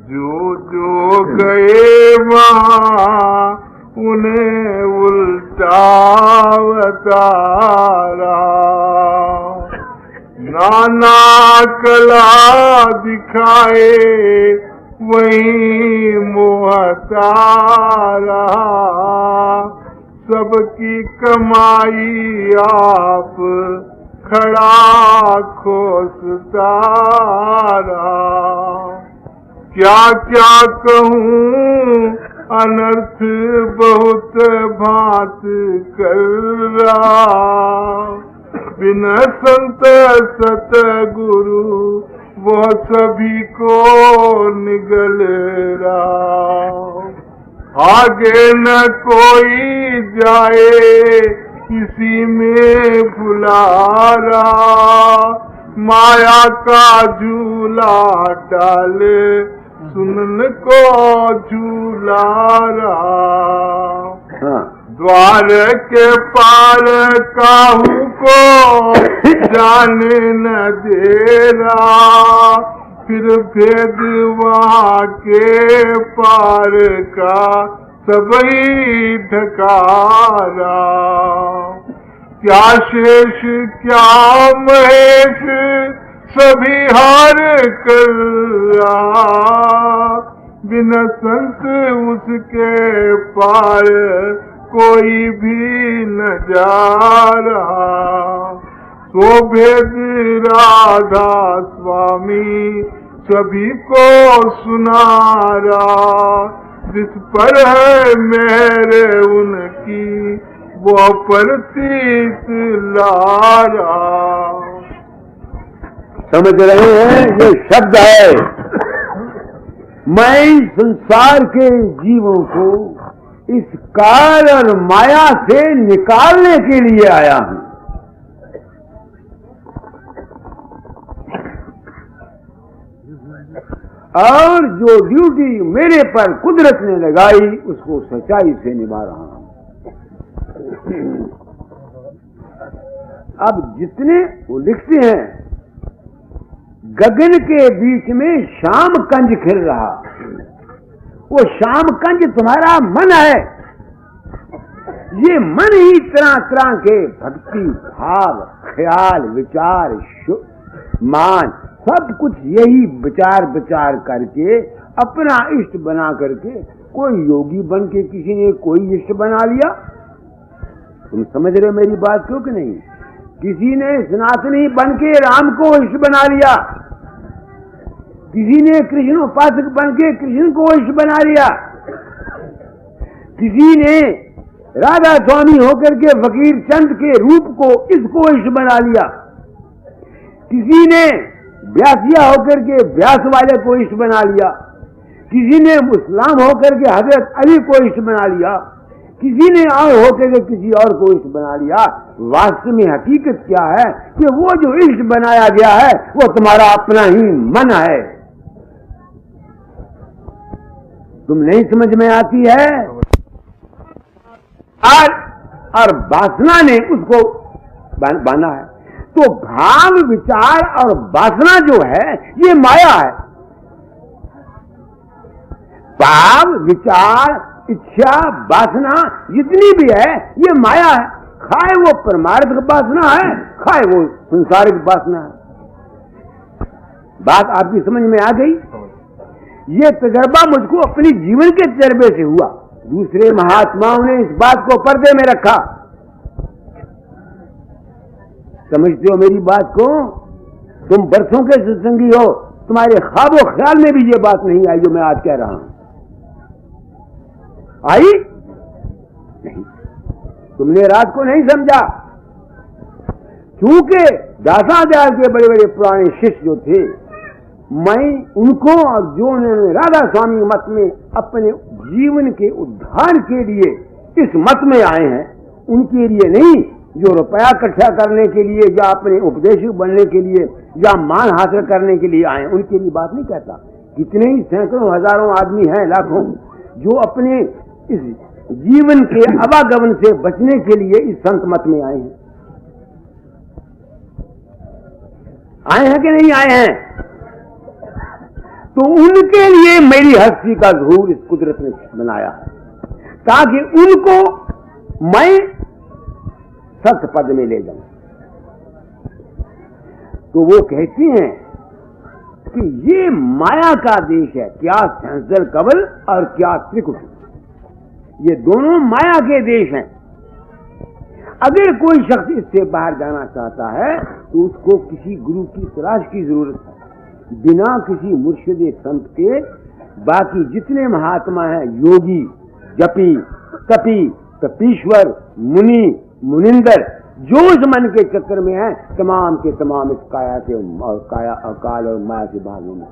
जो जो गए वहाँ उन्हें उल्टा बतारा, नाना कला दिखाए वही मोहता रहा, सबकी कमाई आप खड़ा खोसता रहा। क्या क्या कहूँ अनर्थ बहुत भांत कर रहा, बिना संत सतगुरु वो सभी को निगल रहा। आगे न कोई जाए किसी में भुला रहा, माया का झूला डाले सुनन को झूला रहा। द्वार के पार काहू को जाने न दे रहा, फिर भेद वहाँ के पार का सबही ढकारा। क्या शेष क्या महेश सभी हार कर रहा, बिना संत उसके पार कोई भी न जा रहा। तो भेद राधा स्वामी सभी को सुना रहा, जिस पर है मेरे उनकी वो प्रतीत लारा। समझ रहे हैं? ये शब्द है, मैं संसार के जीवों को इस काल और माया से निकालने के लिए आया हूं। और जो ड्यूटी मेरे पर कुदरत ने लगाई उसको सच्चाई से निभा रहा हूं। अब जितने वो लिखते हैं, गगन के बीच में शाम कंज खिल रहा, वो शाम कंज तुम्हारा मन है। ये मन ही तरह तरह के भक्ति भाव ख्याल विचार मान सब कुछ यही विचार करके अपना इष्ट बना करके, कोई योगी बन के किसी ने कोई इष्ट बना लिया। तुम समझ रहे हो मेरी बात क्यों कि नहीं? किसी ने सनातनी बन के राम को इष्ट बना लिया, किसी ने कृष्ण उपासक बन के कृष्ण को इष्ट बना लिया, किसी ने राधा स्वामी होकर के फकीर चंद के रूप को इसको इष्ट बना लिया, किसी ने व्यासिया होकर के व्यास वाले को इष्ट बना लिया, किसी ने मुस्लिम होकर के हजरत अली को इष्ट बना लिया, किसी ने और होकर के किसी और को इष्ट बना लिया। वास्तव में हकीकत क्या है कि वो जो इष्ट बनाया गया है वो तुम्हारा अपना ही मन है। तुम नहीं समझ में आती है? और वासना ने उसको बांधा है। तो भाव विचार और वासना जो है ये माया है। भाव विचार इच्छा वासना जितनी भी है ये माया है। खाए वो परमार्थ वासना है, खाए वो संसारिक वासना है। बात आपकी समझ में आ गई? ये तजर्बा मुझको अपनी जीवन के तजर्बे से हुआ। दूसरे महात्माओं ने इस बात को पर्दे में रखा। समझते हो मेरी बात को? तुम बरसों के सत्संगी हो, तुम्हारे ख्वाबो ख्याल में भी ये बात नहीं आई जो मैं आज कह रहा हूं। आई नहीं, तुमने रात को नहीं समझा। क्योंकि दासाचार्य के बड़े बड़े पुराने शिष्य जो थे, मैं उनको और जो उन्होंने राधा स्वामी मत में अपने जीवन के उद्धार के लिए इस मत में आए हैं, उनके लिए नहीं। जो रुपया इकट्ठा करने के लिए या अपने उपदेशक बनने के लिए या मान हासिल करने के लिए आए, उनके लिए बात नहीं कहता। कितने ही सैकड़ों हजारों आदमी हैं, लाखों, जो अपने इस जीवन के आवागमन से बचने के लिए इस संत मत में आए हैं। आए हैं कि नहीं आए हैं? तो उनके लिए मेरी हस्ती का ज़हूर इस कुदरत ने बनाया है, ताकि उनको मैं सत पद में ले जाऊं। तो वो कहती हैं कि ये माया का देश है, क्या सहस्त्र कवल और क्या त्रिकुट, ये दोनों माया के देश हैं। अगर कोई शख्स इससे बाहर जाना चाहता है तो उसको किसी गुरु की तलाश की जरूरत है। बिना किसी मुर्शिद संत के बाकी जितने महात्मा हैं, योगी, जपी, तपी, तपीश्वर, मुनि, मुनिंदर, जो इस मन के चक्कर में है, तमाम के तमाम इस काया के और काया अकाल और माया के भागों में।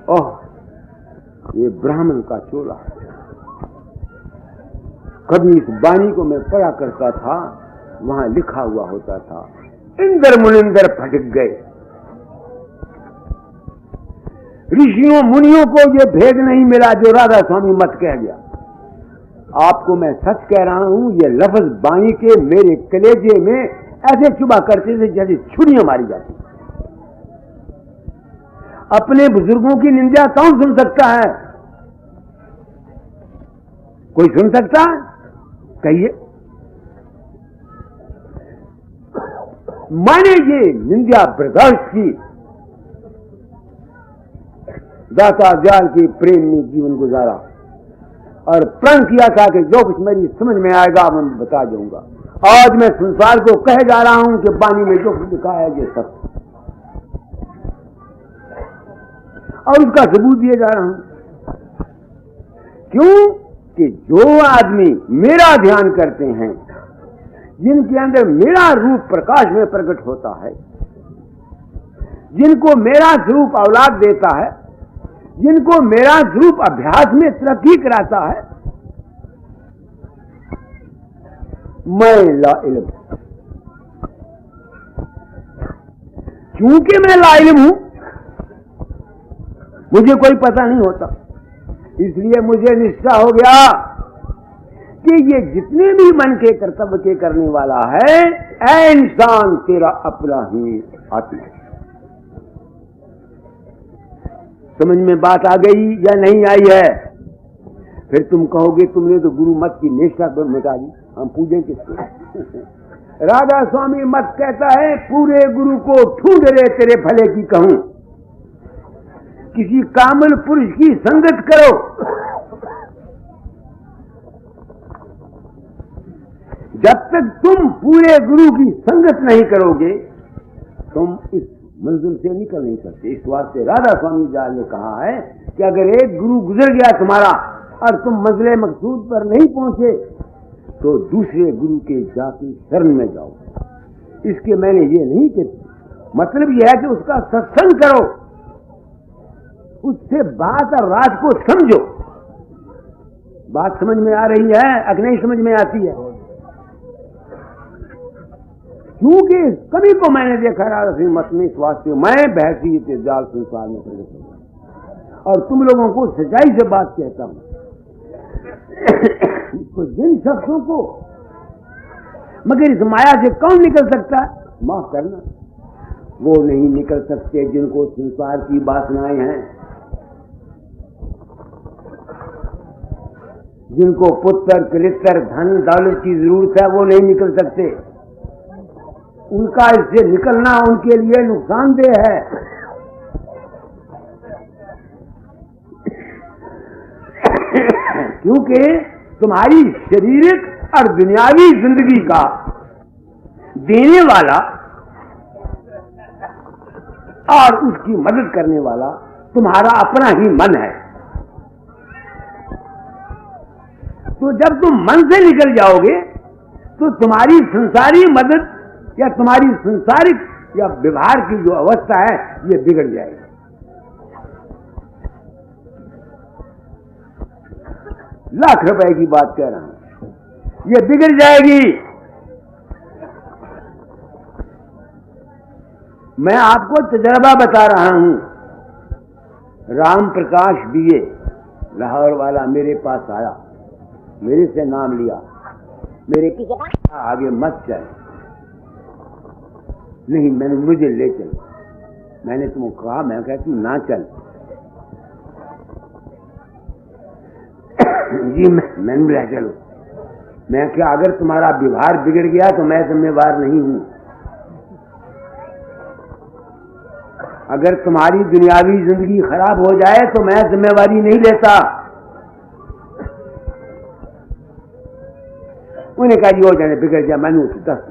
ओह, ये ब्राह्मण का चोला। कभी इस वाणी को मैं पढ़ा करता था, वहां लिखा हुआ होता था, इंद्र मुनिंदर फटक गए। ऋषियों मुनियों को ये भेद नहीं मिला जो राधा स्वामी मत कह गया। आपको मैं सच कह रहा हूं, ये लफ्ज वाणी के मेरे कलेजे में ऐसे चुभा करते थे जैसे छुरियां मारी जाती। अपने बुजुर्गों की निंदा कौन सुन सकता है? कोई सुन सकता है? कहिए। मैंने ये निंदा बर्दाश्त की, दाता जाल के प्रेम में जीवन गुजारा और प्रण किया था कि जो कुछ मेरी समझ में आएगा मैं बता जाऊंगा। आज मैं संसार को कह जा रहा हूं कि वाणी में जो कुछ लिखा है ये सब, और उसका सबूत दिए जा रहा हूं। क्यों कि जो आदमी मेरा ध्यान करते हैं, जिनके अंदर मेरा रूप प्रकाश में प्रकट होता है, जिनको मेरा स्वरूप औलाद देता है, जिनको मेरा स्वरूप अभ्यास में तरक्की कराता है, मैं ला इल्म। क्योंकि मैं ला इल्म हूं, मुझे कोई पता नहीं होता, इसलिए मुझे निश्चय हो गया कि ये जितने भी मन के कर्तव्य के करने वाला है, ऐ इंसान तेरा अपना ही आत्मा। समझ में बात आ गई या नहीं आई है? फिर तुम कहोगे तुमने तो गुरु मत की निष्ठा पर मिटा दी, हम पूजें किसको? राधा स्वामी मत कहता है पूरे गुरु को ढूंढ रे तेरे भले की कहूं, किसी कामिल पुरुष की संगत करो। जब तक तुम पूरे गुरु की संगत नहीं करोगे, तुम इस मंजिल से निकल नहीं सकते। इस वास्ते राधा स्वामी जाल ने कहा है कि अगर एक गुरु गुजर गया तुम्हारा और तुम मंजिल मकसूद पर नहीं पहुंचे, तो दूसरे गुरु के जाति शरण में जाओ। इसके मैंने ये नहीं कि मतलब यह है कि उसका सत्संग करो, उससे बात और रात को समझो। बात समझ में आ रही है अगर नहीं समझ में आती है? क्योंकि कभी को मैंने देखा राधा सिंह मत में, इस वास्ते मैं बहसी जाल संसार में प्रकट हूं और तुम लोगों को सच्चाई से बात कहता हूं। तो जिन शख्सों को, मगर इस माया से कौन निकल सकता है? माफ करना, वो नहीं निकल सकते जिनको संसार की वासनाएं हैं, जिनको पुत्र, कलित्र, धन दौलत की जरूरत है, वो नहीं निकल सकते। उनका इससे निकलना उनके लिए नुकसानदेह है। क्योंकि तुम्हारी शारीरिक और दुनियावी जिंदगी का देने वाला और उसकी मदद करने वाला तुम्हारा अपना ही मन है। तो जब तुम मन से निकल जाओगे तो तुम्हारी संसारी मदद या तुम्हारी संसारिक या व्यवहार की जो अवस्था है ये बिगड़ जाएगी। लाख रुपए की बात कह रहा हूं, ये बिगड़ जाएगी। मैं आपको तजर्बा बता रहा हूं। राम प्रकाश बीए लाहौर वाला मेरे पास आया, मेरे से नाम लिया, मेरे आगे मत चल, नहीं मैंने मुझे ले चल। मैंने तुमको कहा, मैं कहती ना चल। जी मैंने बोला चलो। मैं क्या, अगर तुम्हारा व्यवहार बिगड़ गया तो मैं जिम्मेवार नहीं हूं। अगर तुम्हारी दुनियावी जिंदगी खराब हो जाए तो मैं जिम्मेवारी नहीं लेता। उन्हें कहा जी हो जाने, बिगड़ गया, मैंने उसे दस।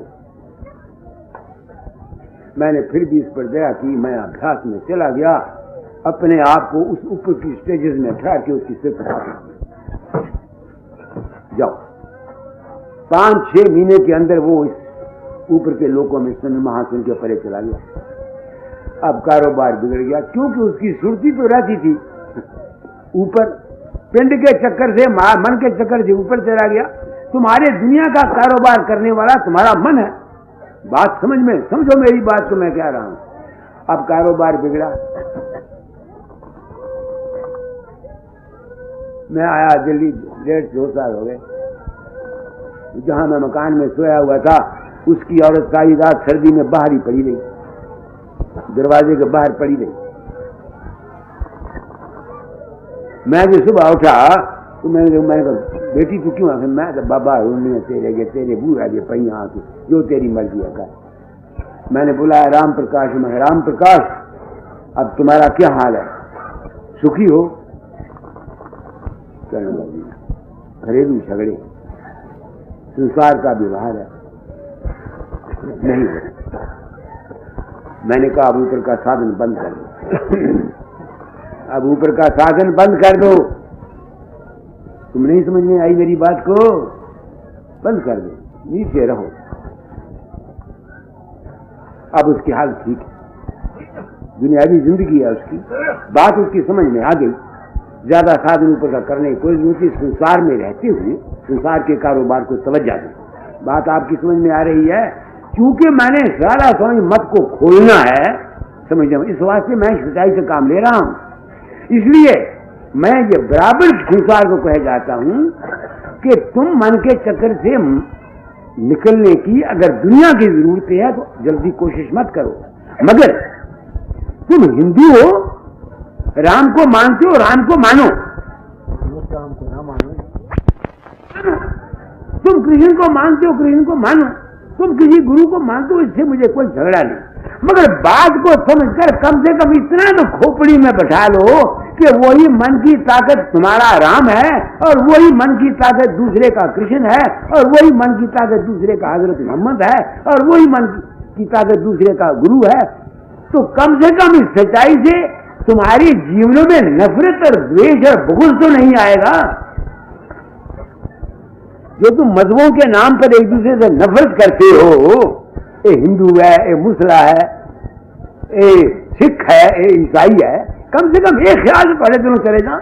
मैंने फिर भी इस पर दया की। मैं अभ्यास में चला गया, अपने आप को उस ऊपर की स्टेजेस में ठहर के उसकी सिर पर जाओ। 5-6 महीने के अंदर वो इस ऊपर के लोगों में सुन महासुन के परे चला गया। अब कारोबार बिगड़ गया, क्योंकि उसकी सुरती तो रहती थी ऊपर। पिंड के चक्कर से, मन के चक्कर से ऊपर चला गया। तुम्हारे दुनिया का कारोबार करने वाला तुम्हारा मन है। बात समझ में, समझो मेरी बात को मैं कह रहा हूं। अब कारोबार बिगड़ा। मैं आया दिल्ली, 1.5-2 साल हो गए। जहां मैं मकान में सोया हुआ था, उसकी औरत सारी रात सर्दी में बाहर ही पड़ी रही, दरवाजे के बाहर पड़ी रही। मैं जो सुबह उठा तो मैंने कहा बेटी तू क्यों आके? मैं तो बाबा रोने तेरे बूढ़ा के पहिया आके जो तेरी मर्जी है कर। मैंने बुलाया राम प्रकाश। मैं राम प्रकाश, अब तुम्हारा क्या हाल है? सुखी हो? कहने लगी घरेलू झगड़े, संसार का व्यवहार है, नहीं हो। मैंने कहा अब ऊपर का साधन बंद कर दो। अब ऊपर का साधन बंद कर दो। तुम नहीं समझ में आई मेरी बात को? बंद कर दो, नीचे रहो। अब उसकी हाल ठीक है, दुनियावी जिंदगी है उसकी, बात उसकी समझ में आ गई। ज्यादा साधन ऊपर का करने की कोई जरूरत नहीं। संसार में रहते हुए संसार के कारोबार को तवज्जो दो। बात आपकी समझ में आ रही है? क्योंकि मैंने सारा समय मत को खोलना है, समझ जाओ, इस वास्ते मैं सच्चाई से काम ले रहा हूं। इसलिए मैं ये बराबर संसार को कह जाता हूं कि तुम मन के चक्कर से निकलने की अगर दुनिया की जरूरत है तो जल्दी कोशिश मत करो। मगर तुम हिंदू हो, राम को मानते हो, राम को मानो। राम को ना मानो। तुम कृष्ण को मानते हो, कृष्ण को मानो। तुम किसी गुरु को मानते हो, इससे मुझे कोई झगड़ा नहीं। मगर बात को समझकर कम से कम इतना तो खोपड़ी में बैठा लो कि वही मन की ताकत तुम्हारा राम है, और वही मन की ताकत दूसरे का कृष्ण है, और वही मन की ताकत दूसरे का हजरत मोहम्मद है, और वही मन की ताकत दूसरे का गुरु है। तो कम से कम इस सच्चाई से तुम्हारी जीवनों में नफरत और द्वेष और बुग़्ज़ तो नहीं आएगा। जो तुम मजहबों के नाम पर एक दूसरे से नफरत करते हो, ये हिंदू है, ये मुसला है, ये सिख है, ये ईसाई है, कम से कम एक ख्याल से पढ़े दोनों चले जाओ।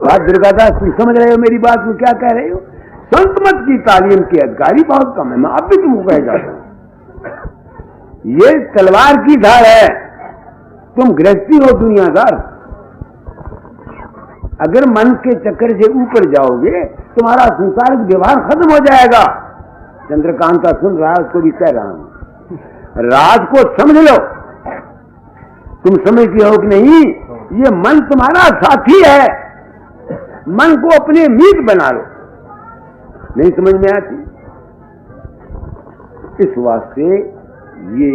बात दुर्गादास, तुम समझ रहे हो मेरी बात को क्या कह रहे हो? संत मत की तालीम के अधिकारी बहुत कम है। मैं अब भी तुमको कह जाता हूं, ये तलवार की धार है। तुम गृहस्थी हो दुनियादार। अगर मन के चक्कर से ऊपर जाओगे तुम्हारा संसारिक व्यवहार खत्म हो जाएगा। चंद्रकांता सुन रहा है, उसको भी कह रहा हूं, राज को समझ लो। तुम समझते हो कि नहीं? ये मन तुम्हारा साथी है, मन को अपने मीत बना लो। नहीं समझ में आती? इस वास्ते ये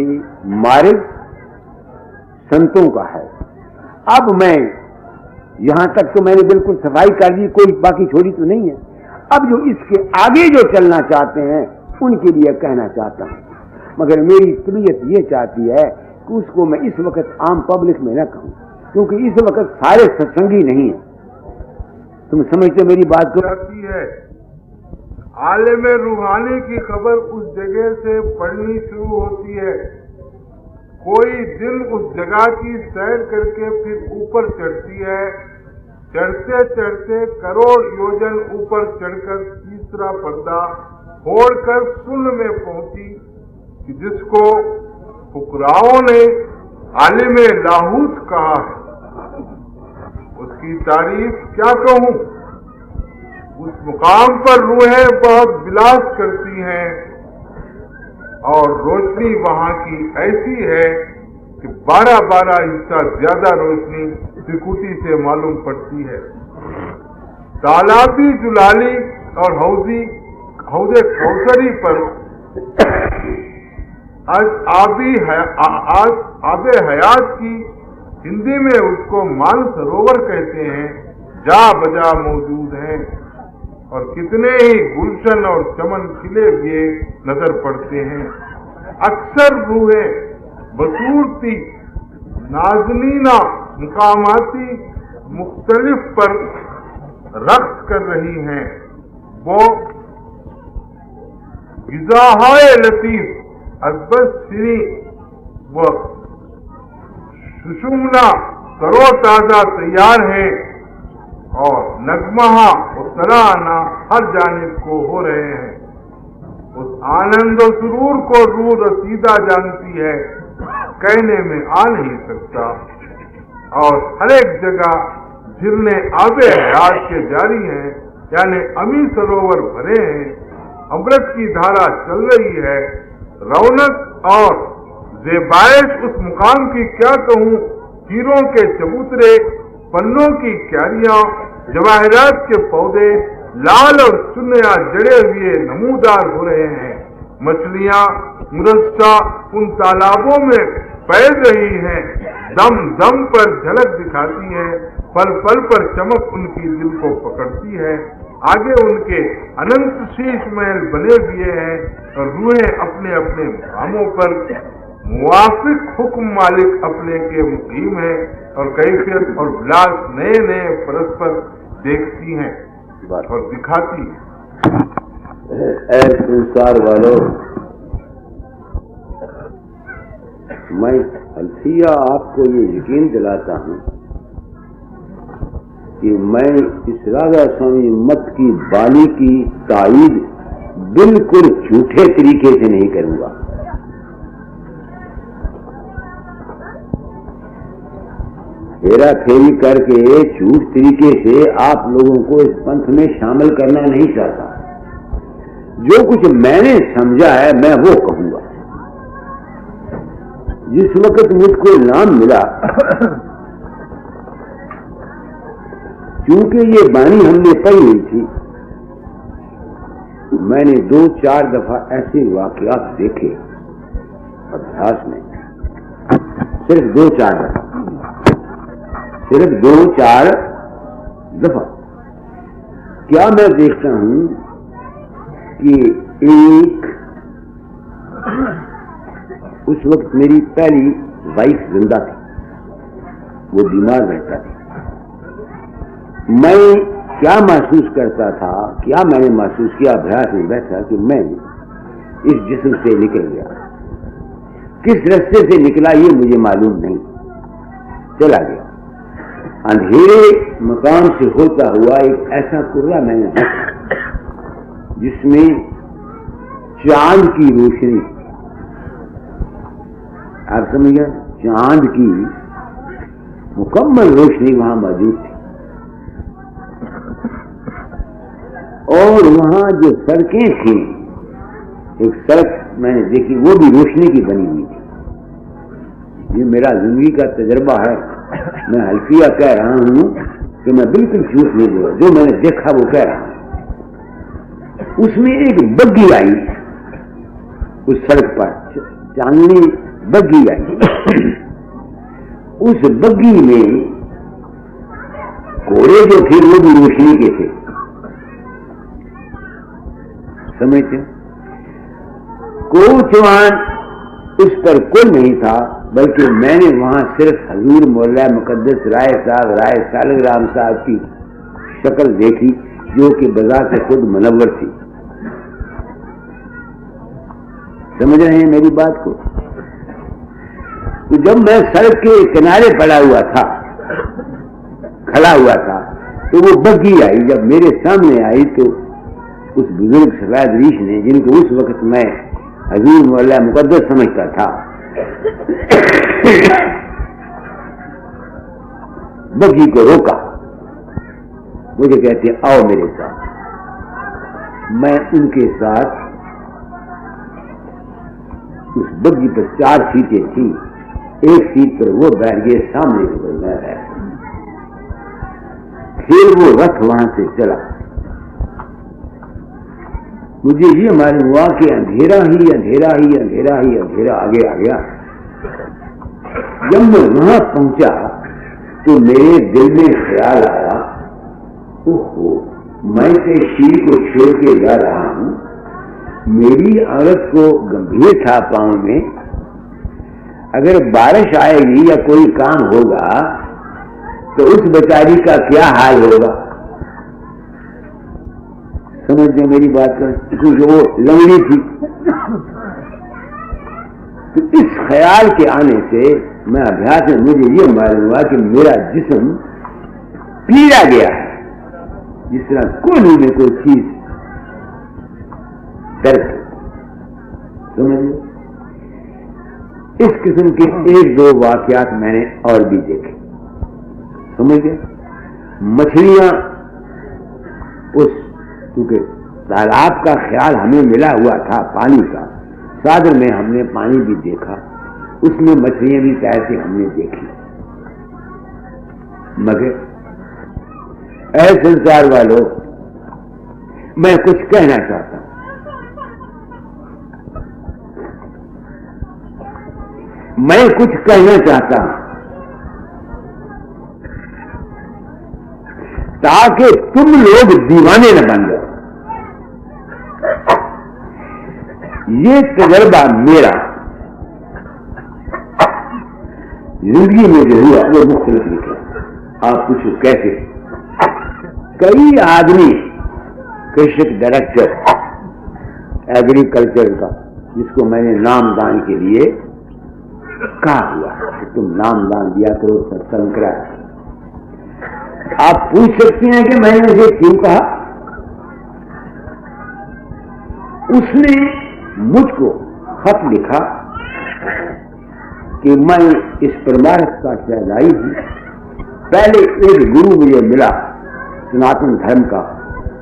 मार्ग संतों का है। अब मैं यहां तक तो मैंने बिल्कुल सफाई कर दी, कोई बाकी छोड़ी तो नहीं है। अब जो इसके आगे जो चलना चाहते हैं उनके लिए कहना चाहता हूं, मगर मेरी तबीयत ये चाहती है कि उसको मैं इस वक्त आम पब्लिक में न कहूं, क्योंकि इस वक्त सारे सत्संगी नहीं है। तुम समझते मेरी बात को? है आलिम रूहानी की खबर उस जगह से पढ़नी शुरू होती है। कोई दिन उस जगह की सैर करके फिर ऊपर चढ़ती है। चढ़ते चढ़ते करोड़ योजन ऊपर चढ़कर तीसरा पर्दा फोड़कर शून्य में पहुंची, कि जिसको फुकराओं ने आलिम लाहूत कहा है। उसकी तारीफ क्या कहूं? उस मुकाम पर रूहें बहुत विलास करती हैं। और रोशनी वहां की ऐसी है कि 12-12 हिस्सा ज्यादा रोशनी त्रिकुटी से मालूम पड़ती है। तालाबी जुलाली और हौदे कौसरी पर आज आबे हयात की हिंदी में उसको मान सरोवर कहते हैं, जा बजा मौजूद हैं और कितने ही गुलशन और चमन खिले हुए नजर पड़ते हैं। अक्सर रूहें बसूरती नाजनीना मुकामाती मुख्तलिफ पर रक्स कर रही हैं। वो गिज़ाहाए लतीफ अजबस सिरी व सुषुम्ना तरो ताजा तैयार है और नगमहा और तराना हर जानिब को हो रहे हैं। उस आनंद और सुरूर को रूह रसीदा जानती है, कहने में आ नहीं सकता। और हर एक जगह झिरने आबे हयात के जारी हैं, यानी अमी सरोवर भरे हैं, अमृत की धारा चल रही है। रौनक और ज़ेबाइश उस मुकाम की क्या कहूँ, हीरों के चबूतरे, पन्नों की क्यारियां, जवाहरात के पौधे लाल और चुनिया जड़े हुए नमूदार हो रहे हैं। मछलियां मुरस्सा उन तालाबों में पैर रही हैं, दम दम पर झलक दिखाती हैं, पल पल पर चमक उनकी दिल को पकड़ती है। आगे उनके अनंत शीश महल बने हुए हैं और रूहें अपने अपने कामों पर मुवाफिक हुक्म मालिक अपने के मुकीम है और कैफियत और विलास नए नए परस्पर देखती हैं और दिखाती हैं। ऐ संसार वालों, मैं अल्फिया आपको ये यकीन दिलाता हूँ कि मैं इस राधा स्वामी मत की बानी की ताईद बिल्कुल झूठे तरीके से नहीं करूंगा। हेरा फेरी करके झूठ तरीके से आप लोगों को इस पंथ में शामिल करना नहीं चाहता। जो कुछ मैंने समझा है मैं वो कहूंगा। जिस वक्त मुझको नाम मिला, क्योंकि ये बानी हमने पढ़ी हुई थी, मैंने 2-4 दफा ऐसे वाकयात देखे अभ्यास में, सिर्फ 2-4 दफा, सिर्फ 2-4 दफा। क्या मैं देखता हूं कि एक उस वक्त मेरी पहली वाइफ जिंदा थी, वो बीमार रहता था। मैं क्या महसूस करता था, क्या मैंने महसूस किया अभ्यास में बैठा कि मैं इस जिस्म से निकल गया। किस रास्ते से निकला ये मुझे मालूम नहीं, चला गया। अंधेरे मकान से होता हुआ एक ऐसा कुर्रा मैंने देखा जिसमें चांद की रोशनी, आप समझ गए, चांद की मुकम्मल रोशनी वहां मौजूद थी। और वहां जो सड़कें थी, एक सड़क मैंने देखी, वो भी रोशनी की बनी हुई थी। ये मेरा जिंदगी का तजर्बा है। मैं हल्फिया कह रहा हूं कि मैं बिल्कुल झूठ नहीं बोल रहा, जो मैंने देखा वो कह रहा हूं। उसमें एक बग्गी आई, उस सड़क पर चांदनी बग्गी आई। उस बग्गी में घोड़े जो थे वो भी रोशनी के थे, समझते? कोचवान उस पर कोई नहीं था, बल्कि मैंने वहां सिर्फ हजूर मौला मुकद्दस राय साहब, राय सालिग्राम साहब की शक्ल देखी, जो कि बाजार से खुद मुनव्वर थी। समझ रहे हैं मेरी बात को? तो जब मैं सड़क के किनारे पड़ा हुआ था, खड़ा हुआ था, तो वो बग्गी आई। जब मेरे सामने आई तो उस बुजुर्ग सफेद रीश ने, जिनको उस वक्त मैं हजूर मौला मुकद्दस समझता था, बग्गी को रोका। मुझे कहते आओ मेरे साथ। मैं उनके साथ उस बग्गी पर 4 सीटें थी, एक सीट पर वो बैठ गए, सामने को मैं बैठ। फिर वो रथ वहां से चला। मुझे ये मालूम हुआ कि अंधेरा ही अंधेरा ही अंधेरा ही अंधेरा आगे आ गया। जब मैं वहां पहुंचा तो मेरे दिल में ख्याल आया, ओहो, मैं तो शीर को छोड़ के जा रहा हूं, मेरी औरत को गंभीर था पांव में, अगर बारिश आएगी या कोई काम होगा तो उस बेचारी का क्या हाल होगा। समझते मेरी बात कर, क्योंकि वो लंगड़ी थी। तो इस ख्याल के आने से मैं अभ्यास में मुझे ये मालूम हुआ कि मेरा जिस्म पीड़ा गया है, जिस तरह कोने में कोई चीज दर्द। समझिए, इस किस्म के 1-2 वाकयात मैंने और भी देखे। समझ गए। मछलियां उस, क्योंकि तालाब का ख्याल हमें मिला हुआ था पानी का, सागर में हमने पानी भी देखा, उसमें मछलियां भी तैरती हमने देखी। मगर ऐ संसार वालों, मैं कुछ कहना चाहता हूं। मैं कुछ कहना चाहता हूं ताकि तुम लोग दीवाने न बन जाओ। ये तजर्बा मेरा जिंदगी में जो हुआ वो मुख्तलिफ लिखा। आप पूछो कैसे। कई आदमी, कृषक डायरेक्टर एग्रीकल्चर का, जिसको मैंने नामदान के लिए कहा हुआ कि तुम नामदान दिया करो, सत्संग करा। आप पूछ सकते हैं कि मैंने उसे क्यों कहा। उसने मुझको खत लिखा कि मैं इस परमार्थ का शहदाई हूं। पहले एक गुरु मुझे मिला सनातन धर्म का,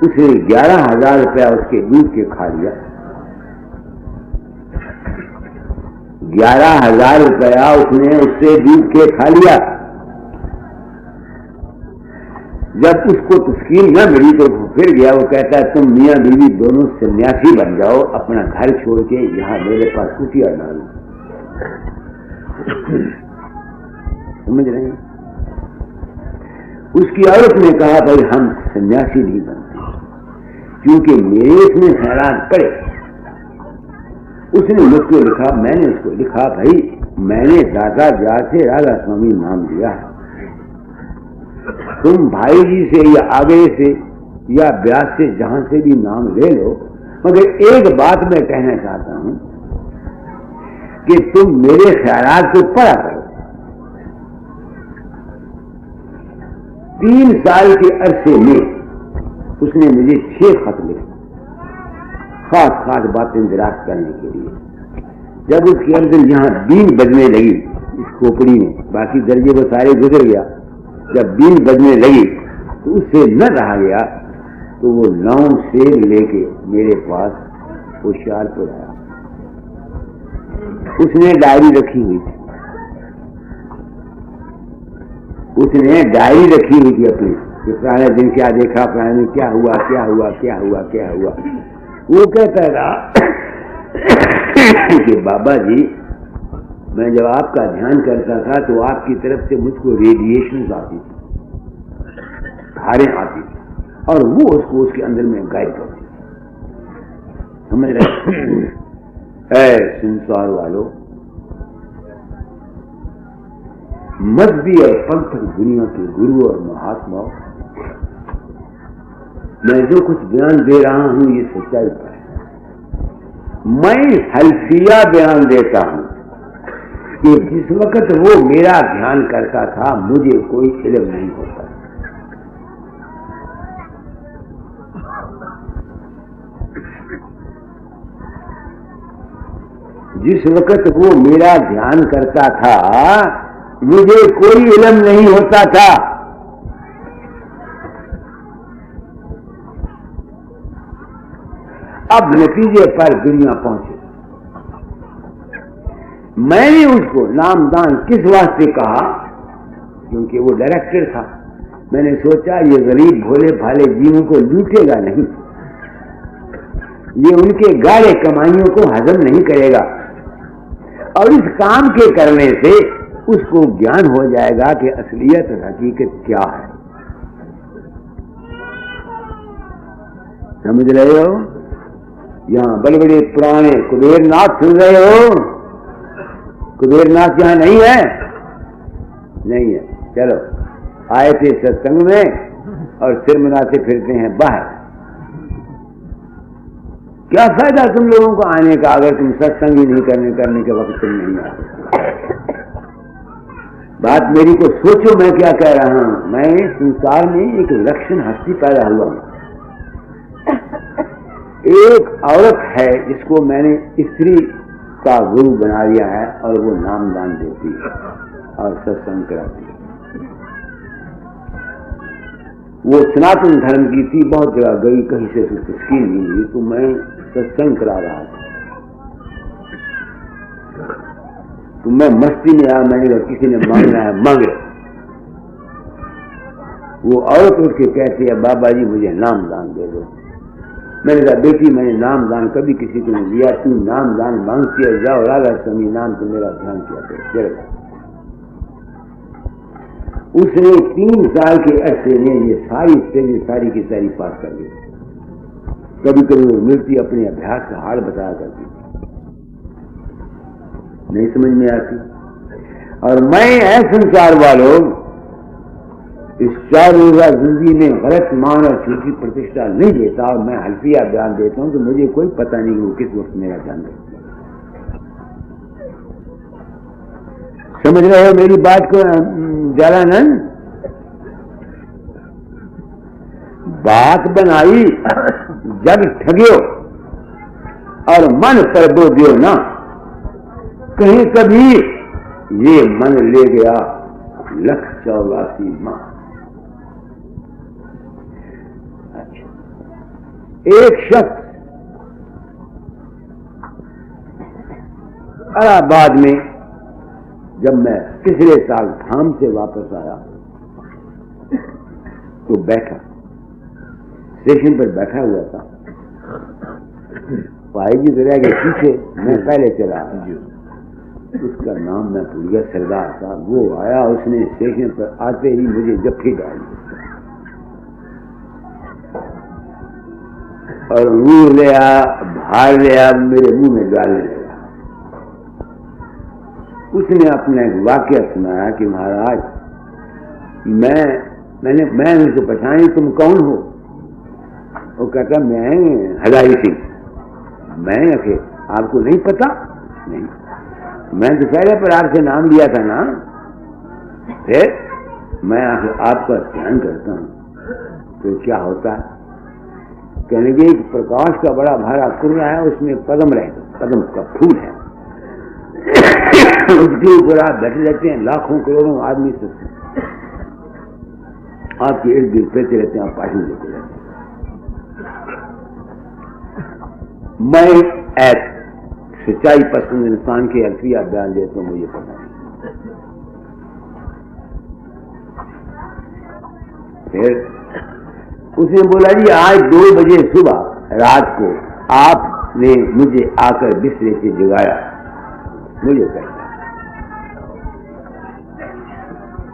उसे 11,000 रुपया उसके दूध के खा लिया। 11,000 रुपया उसने उससे दूध के खा लिया। जब उसको तस्कीन न मिली तो फिर गया, वो कहता है तुम मियां बीवी दोनों सन्यासी बन जाओ, अपना घर छोड़ के यहां मेरे पास कुटिया डालो। समझ रहे हैं। उसकी औरत ने कहा भाई हम सन्यासी नहीं बनते, क्योंकि मेरे इसमें खैरात पड़े। उसने मुझको लिखा, मैंने उसको लिखा भाई मैंने दादा ब्यास से राधा स्वामी नाम दिया है, तुम भाई जी से या आगे से या ब्यास से जहां से भी नाम ले लो, मगर एक बात मैं कहना चाहता हूं कि तुम मेरे ख्यालात को पढ़ा करो। 3 साल के अरसे में उसने मुझे 6 खत लिखे, खास खास बातें दराज करने के लिए। जब उसके अंदर यहां बीन बजने लगी इस खोपड़ी में, बाकी दर्जे वो सारे गुजर गया, जब बीन बजने लगी तो उससे न रहा गया, तो वो 9 शेर लेके मेरे पास होशियारपुर आया। उसने डायरी रखी हुई थी, उसने डायरी रखी हुई थी अपनी कि पुराने दिन क्या देखा, पुराने दिन क्या हुआ क्या हुआ क्या हुआ क्या हुआ। वो कहता रहा कि बाबा जी मैं जब आपका ध्यान करता था तो आपकी तरफ से मुझको रेडिएशन आती थी, धारें आती थी, और वो उसको उसके अंदर में गायब करती। समझ रहे। ऐ संसार वालों, मजहबी और पंथक दुनिया के गुरु और महात्मा, मैं जो कुछ बयान दे रहा हूं ये सच्चाई पर है। मैं हल्फिया बयान देता हूं कि जिस वक्त वो मेरा ध्यान करता था मुझे कोई इल्म नहीं होता। जिस वक्त वो मेरा ध्यान करता था मुझे कोई इल्म नहीं होता था। अब नतीजे पर दुनिया पहुंची। मैंने उसको नामदान किस वास्ते कहा, क्योंकि वो डायरेक्टर था। मैंने सोचा ये गरीब भोले भाले जीवों को लूटेगा नहीं, ये उनके गाढ़े कमाइयों को हजम नहीं करेगा, और इस काम के करने से उसको ज्ञान हो जाएगा कि असलियत हकीकत क्या है। समझ रहे हो? यहाँ बड़े बड़े पुराने कुबेरनाथ सुन रहे हो? कुबेरनाथ यहाँ नहीं है? नहीं है। चलो, आए थे सत्संग में और सिर मनाते फिरते हैं बाहर। क्या फायदा तुम लोगों को आने का अगर तुम सत्संग ही नहीं करने के वक्त तुम नहीं आते। बात मेरी को सोचो, मैं क्या कह रहा हूं। मैं संसार में एक विलक्षण हस्ती पैदा हुआ हूं। एक औरत है जिसको मैंने स्त्री का गुरु बना दिया है, और वो नामदान देती है और सत्संग कराती है। वो सनातन धर्म की थी, बहुत जगह गई, कहीं से उसकी नहीं हुई, तो मैं सत्संग करा रहा था। तो मैं मस्ती में आया, मैंने कहा किसी ने मांगना है मांगे। वो औरत उठ के कहती है बाबा जी मुझे नामदान दे दो। मैंने कहा बेटी मैंने नामदान कभी किसी को नहीं दिया, तू नामदान मांगती है, जाओ राधा स्वामी नाम तो मेरा ध्यान किया करो। उसने 3 साल के अरसे में ये सारी स्टेज सारी की सारी पास कर ली। कभी कभी वो मिलती अपने अभ्यास का हाल बताया करती, नहीं समझ में आती। और मैं है संसार वालों, इस 4 रोजा जिंदगी में गलत मान और झूठी प्रतिष्ठा नहीं देता, और मैं हल्फिया बयान देता हूं तो मुझे कोई पता नहीं कि वो किस वक्त मेरा ध्यान रखता। समझ रहे हो मेरी बात को जलानंद? बात बनाई जग ठगियो और मन पर बो दियो ना, कहीं कभी ये मन ले गया 1,84 माह। अच्छा, एक शख्स इलाहाबाद में जब मैं पिछले साल धाम से वापस आया तो बैठा, स्टेशन पर बैठा हुआ था। भाई जी तो रह गए पीछे, मैं पहले चला आया। उसका नाम मैं भूल गया, सरदार था। वो आया, उसने स्टेशन पर आते ही मुझे जप्फी डाली और मुंह ले आया, भार ले आया, मेरे मुंह में डालने लगा। उसने अपना एक वाक्य सुनाया कि महाराज मैं उनको पहचानी, तुम कौन हो? वो कहता मैं हजारी सिंह। मैं आखिर आपको नहीं पता? नहीं, मैं तो पहले पर आपसे नाम लिया था ना। फिर मैं आपका ध्यान करता हूं तो क्या होता है? कहने के एक प्रकाश का बड़ा भारा कुर्रा है, उसमें पद्म रहता, पद्म का फूल है, उसके ऊपर आप बैठे रहते हैं, लाखों करोड़ों आदमी से आपके इर्द गिर्द फिरते रहते हैं, आप भाषण देते रहते हैं। मैं एक सच्चाई पसंद इंसान के अल्फिया बयान देता हूं, मुझे पता नहीं। फिर उसने बोला जी आज 2 बजे सुबह रात को आपने मुझे आकर बिस्तर से जगाया। मुझे कहता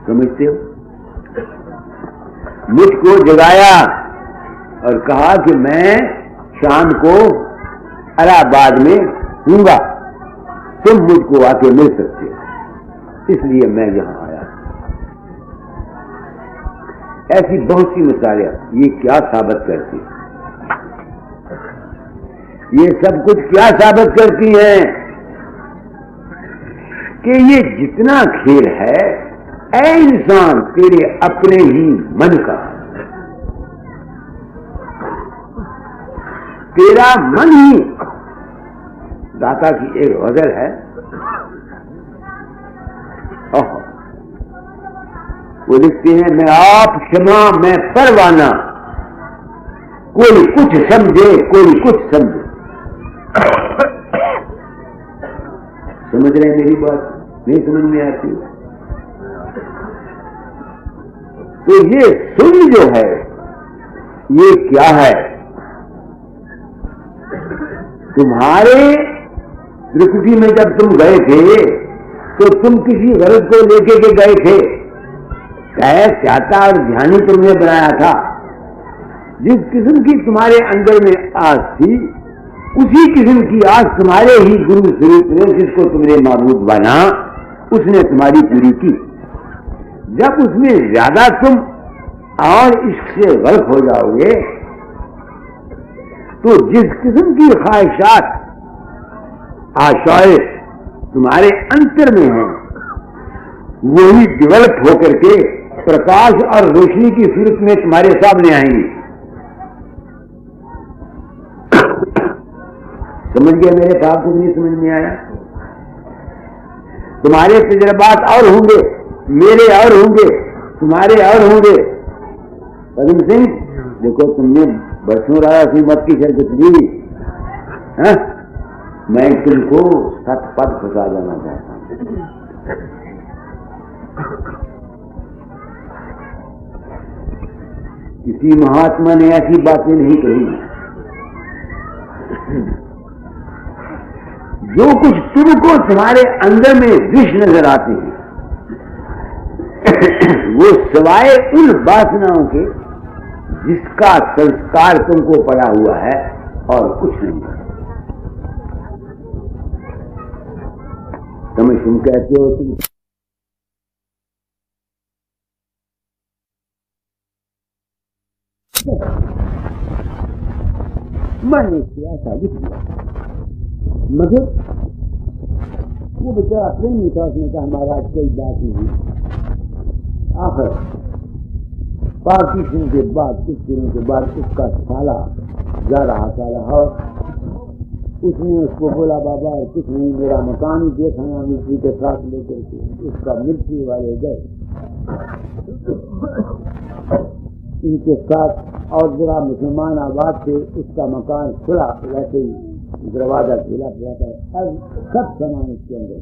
समझते हो? मुझको जगाया और कहा कि मैं शाम को इलाहाबाद में हूंगा, तुम मुझको आके मिल सकते हो, इसलिए मैं यहां आया। ऐसी बहुत सी मिसालें ये क्या साबित करती है? ये सब कुछ क्या साबित करती हैं? कि ये जितना खेल है ऐ इंसान तेरे अपने ही मन का, तेरा मन ही। दाता की एक गजल है, वो लिखते हैं मैं आप क्षमा मैं परवाना, कोई कुछ समझे कोई कुछ समझे। समझ रहे हैं मेरी बात? नहीं समझ में आती? तो ये शून्य जो है ये क्या है? तुम्हारे त्रिकुटी में जब तुम गए थे तो तुम किसी गरज को लेके के गए थे? चाहता और ध्यानी तुमने बनाया था। जिस किस्म की तुम्हारे अंदर में आस थी उसी किस्म की आस तुम्हारे ही गुरु स्वरूप ने, जिसको तुमने माबूद बना, उसने तुम्हारी पूरी की। जब उसमें ज्यादा तुम और इश्क से गर्क हो जाओगे तो जिस किस्म की ख्वाहिशात आशाएं तुम्हारे अंतर में हैं वही डेवलप होकर के प्रकाश और रोशनी की सूरत में तुम्हारे सामने आएंगी। समझ गया मेरे बात को? नहीं समझ में आया? तुम्हारे तजर्बात और होंगे, मेरे और होंगे, तुम्हारे और होंगे। पदम सिंह देखो, तुमने बरसों रहा सी मत की शर्त दी, मैं तुमको सत पद फंसा जाना चाहता हूं। किसी महात्मा ने ऐसी बातें नहीं कही। जो कुछ तुमको तुम्हारे अंदर में विष नजर आते हैं वो सिवाय उन वासनाओं के जिसका संस्कार तुमको पड़ा हुआ है और कुछ नहीं। तुम कहते हो तुम मैंने किया शादी किया, मगर वो बेचारा प्रेमी था, उसने कहा हमारा कोई बात नहीं। आखिर पार्टीशन के बाद कुछ दिनों के बाद उसका साला जा रहा था और उसने उसको बोला बाबा कुछ नहीं, मेरा मकान ही देखना मिट्टी के साथ लेकर के। उसका मिट्टी वाले गए इनके साथ और जरा मुसलमान आबाद थे, उसका मकान खुला, वैसे ही दरवाजा खुला पड़ा था। अब सब सामान उसके अंदर,